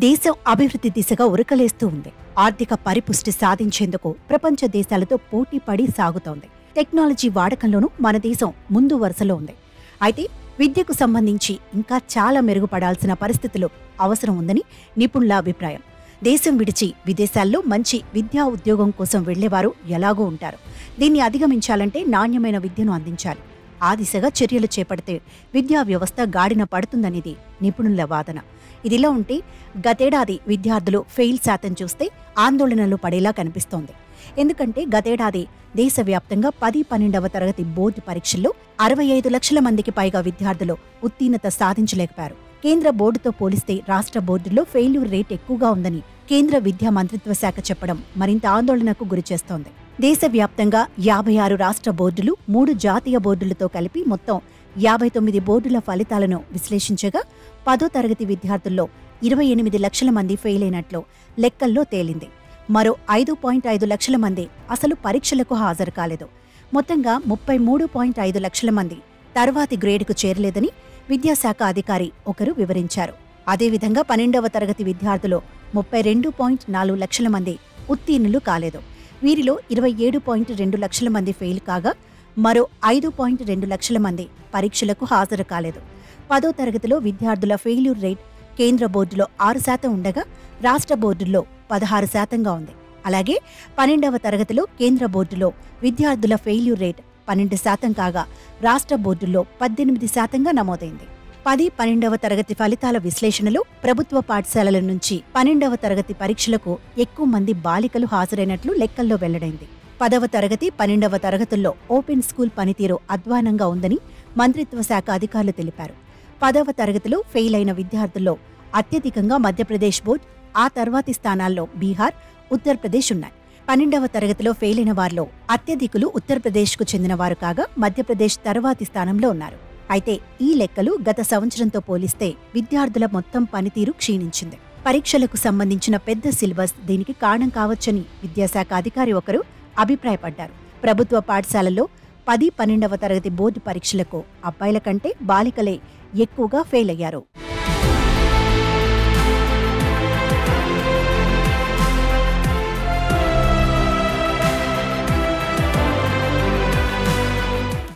దేశం అభివృద్ధి దిశగా ఉరకలేస్తూ ఉంది. ఆర్థిక పరిపుష్టి సాధించేందుకు ప్రపంచ దేశాలతో పోటీ పడి సాగుతోంది. టెక్నాలజీ వాడకంలోనూ మన దేశం ముందు వరుసలో ఉంది. అయితే విద్యకు సంబంధించి ఇంకా చాలా మెరుగుపడాల్సిన పరిస్థితులు అవసరం ఉందని నిపుణుల అభిప్రాయం. దేశం విడిచి విదేశాల్లో మంచి విద్యా ఉద్యోగం కోసం వెళ్లేవారు ఎలాగూ ఉంటారు. దీన్ని అధిగమించాలంటే నాణ్యమైన విద్యను అందించాలి. ఆ దిశగా చర్యలు చేపడితే విద్యా వ్యవస్థ గాడిన పడుతుందనేది నిపుణుల వాదన. ఇదిలా ఉంటే గతేడాది విద్యార్థులు ఫెయిల్ శాతం చూస్తే ఆందోళనలు పడేలా కనిపిస్తోంది. ఎందుకంటే గతేడాది దేశవ్యాప్తంగా 10-12వ తరగతి బోర్డు పరీక్షల్లో 65 లక్షల మందికి పైగా విద్యార్థులు ఉత్తీర్ణత సాధించలేకపోయారు. కేంద్ర బోర్డుతో పోలిస్తే రాష్ట్ర బోర్డుల్లో ఫెయిల్యూర్ రేట్ ఎక్కువగా ఉందని కేంద్ర విద్యా మంత్రిత్వ శాఖ చెప్పడం మరింత ఆందోళనకు గురిచేస్తోంది. దేశవ్యాప్తంగా 56 రాష్ట్ర బోర్డులు, 3 జాతీయ బోర్డులతో కలిపి మొత్తం 59 బోర్డుల ఫలితాలను విశ్లేషించగా 10వ తరగతి విద్యార్థుల్లో 28 లక్షల మంది ఫెయిల్ అయినట్లు లెక్కల్లో తేలింది. మరో 5.5 లక్షల మంది అసలు పరీక్షలకు హాజరు కాలేదు. మొత్తంగా 33.5 లక్షల మంది తర్వాతి గ్రేడ్కు చేరలేదని విద్యాశాఖ అధికారి ఒకరు వివరించారు. అదేవిధంగా 12వ తరగతి విద్యార్థులు 32.4 లక్షల మంది ఉత్తీర్ణులు కాలేదు. వీరిలో 27.2 లక్షల మంది ఫెయిల్ కాగా మరో 5.2 లక్షల మంది పరీక్షలకు హాజరు కాలేదు. 10వ తరగతిలో విద్యార్థుల ఫెయిల్యూర్ రేట్ కేంద్ర బోర్డులో 6% ఉండగా రాష్ట్ర బోర్డుల్లో 16%గా ఉంది. అలాగే 12వ తరగతిలో కేంద్ర బోర్డులో విద్యార్థుల ఫెయిల్యూర్ రేట్ 12% కాగా రాష్ట్ర బోర్డుల్లో 18%గా నమోదైంది. 10-12వ తరగతి ఫలితాల విశ్లేషణలో ప్రభుత్వ పాఠశాలల నుంచి 12వ తరగతి పరీక్షలకు ఎక్కువ మంది బాలికలు హాజరైనట్లు లెక్కల్లో వెల్లడైంది. 10వ తరగతి, 12వ తరగతుల్లో ఓపెన్ స్కూల్ పనితీరు అధ్వానంగా ఉందని మంత్రిత్వ శాఖ అధికారులు తెలిపారు. 10వ తరగతిలో ఫెయిల్ అయిన విద్యార్థుల్లో అత్యధికంగా మధ్యప్రదేశ్ బోర్డు, ఆ తర్వాతి స్థానాల్లో బీహార్, ఉత్తరప్రదేశ్ ఉన్నాయి. 12వ తరగతిలో ఫెయిల్ అయిన వారిలో అత్యధికులు ఉత్తరప్రదేశ్కు చెందినవారు కాగా మధ్యప్రదేశ్ తర్వాతి స్థానంలో ఉన్నారు. అయితే ఈ లెక్కలు గత సంవత్సరంతో పోలిస్తే విద్యార్థుల మొత్తం పనితీరు క్షీణించింది. పరీక్షలకు సంబంధించిన పెద్ద సిలబస్ దీనికి కారణం కావచ్చని విద్యాశాఖ అధికారి ఒకరు అభిప్రాయపడ్డారు. ప్రభుత్వ పాఠశాలల్లో 10-12వ తరగతి బోర్డు పరీక్షలకు అబ్బాయిల కంటే బాలికలే ఎక్కువగా ఫెయిల్ అయ్యారు.